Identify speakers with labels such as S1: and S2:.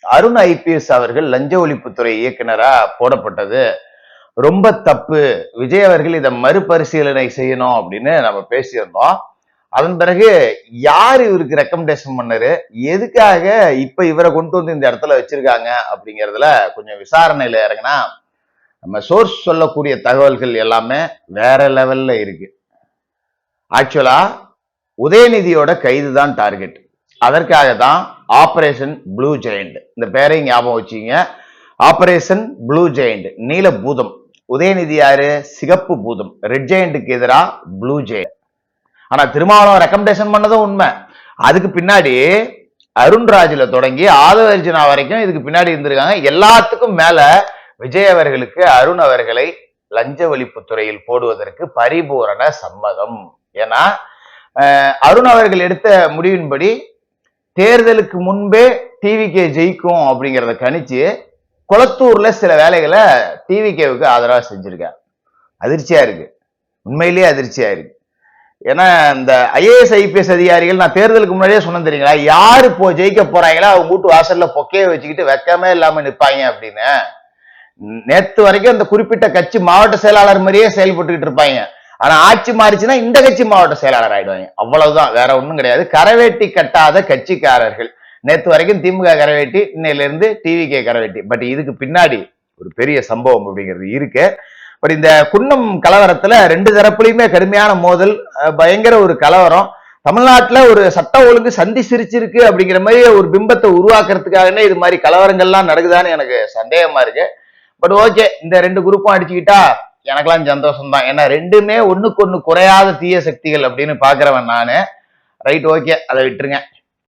S1: Arun IPS அவர்கள் லஞ்ச ஒழிப்புத்துறை இயக்குனரா போடப்பட்டது ரொம்ப தப்பு. விஜய் அவர்கள் இதை மறுபரிசீலனை செய்யணும் அப்படின்னு நம்ம பேசியிருந்தோம். அதன் பிறகு யார் இவருக்கு ரெக்கமெண்டேஷன் பண்ணாரு, எதுக்காக இப்ப இவரை கொண்டு வந்து இந்த இடத்துல வச்சிருக்காங்க அப்படிங்கறதுல கொஞ்சம் விசாரணையில இறங்கினா நம்ம சோர்ஸ் சொல்லக்கூடிய தகவல்கள் எல்லாமே வேற லெவல்ல இருக்கு. ஆக்சுவலா உதயநிதியோட கைது தான் டார்கெட். அதற்காக தான் ஆபரேஷன் ப்ளூ ஜெயண்ட், இந்த பேரை ஞாபகம் வச்சுங்க. ஆபரேஷன் ப்ளூ ஜெயண்ட், நீல பூதம். உதயநிதி யாரு? சிகப்பு பூதம். ரெட் ஜெயண்ட்டுக்கு எதிரா ப்ளூ ஜெயண்ட். ஆனா திருமாவளவன் ரெக்கமெண்டேஷன் பண்ணதும் உண்மை. அதுக்கு பின்னாடி அருண்ராஜ்ல தொடங்கி ஆதவ அர்ஜுனா வரைக்கும் இதுக்கு பின்னாடி இருந்திருக்காங்க. எல்லாத்துக்கும் மேல விஜய் அவர்களுக்கு அருண் அவர்களை லஞ்ச ஒழிப்புத்துறையில் போடுவதற்கு பரிபூரண சம்மதம். ஏன்னா அருண் அவர்கள் எடுத்த முடிவின்படி தேர்தலுக்கு முன்பே டிவிகே ஜெயிக்கும் அப்படிங்கிறத கணிச்சு குளத்தூர்ல சில வேலைகளை டிவிகேவுக்கு ஆதரவா செஞ்சிருக்காரு. அதிர்ச்சியா இருக்கு, உண்மையிலேயே அதிர்ச்சியா இருக்கு. ஏன்னா இந்த ஐஏஎஸ் ஐபிஎஸ் அதிகாரிகள் நான் தேர்தலுக்கு முன்னாடியே சொன்ன தெரியுங்களா, யாரு இப்போ ஜெயிக்க போறாங்களோ அவங்க வீட்டு வாசல்ல பொக்கையை வச்சுக்கிட்டு வெக்கமே இல்லாம நிற்பாங்க அப்படின்னு. நேத்து வரைக்கும் அந்த குறிப்பிட்ட கட்சி மாவட்ட செயலாளர் மாதிரியே செயல்பட்டுக்கிட்டு இருப்பாங்க. ஆனா ஆட்சி மாறிச்சுன்னா இந்த கட்சி மாவட்ட செயலாளர் ஆயிடுவாங்க. அவ்வளவுதான், வேற ஒண்ணும் கிடையாது. கரவேட்டி கட்டாத கட்சிக்காரர்கள். நேத்து வரைக்கும் திமுக கரவேட்டி, இன்னையில இருந்து டிவிகே கரவேட்டி. பட் இதுக்கு பின்னாடி ஒரு பெரிய சம்பவம் அப்படிங்கிறது இருக்கு. பட் இந்த குன்னம் கலவரத்துல ரெண்டு தரப்புலையுமே கடுமையான மோதல், பயங்கர ஒரு கலவரம். தமிழ்நாட்டுல ஒரு சட்ட ஒழுங்கு சந்தி சிரிச்சிருக்கு அப்படிங்கிற மாதிரி ஒரு பிம்பத்தை உருவாக்குறதுக்காகவே இது மாதிரி கலவரங்கள்லாம் நடக்குதான்னு எனக்கு சந்தேகமா இருக்கு. பட் ஓகே, இந்த ரெண்டு குரூப்பும் அடிச்சுக்கிட்டா எனக்கெல்லாம் சந்தோஷம் தான். ஏன்னா ரெண்டுமே ஒண்ணுக்கு ஒண்ணு குறையாத தீய சக்திகள் அப்படின்னு பாக்குறவன் நானு. ரைட், ஓகே, அதை விட்டுருங்க.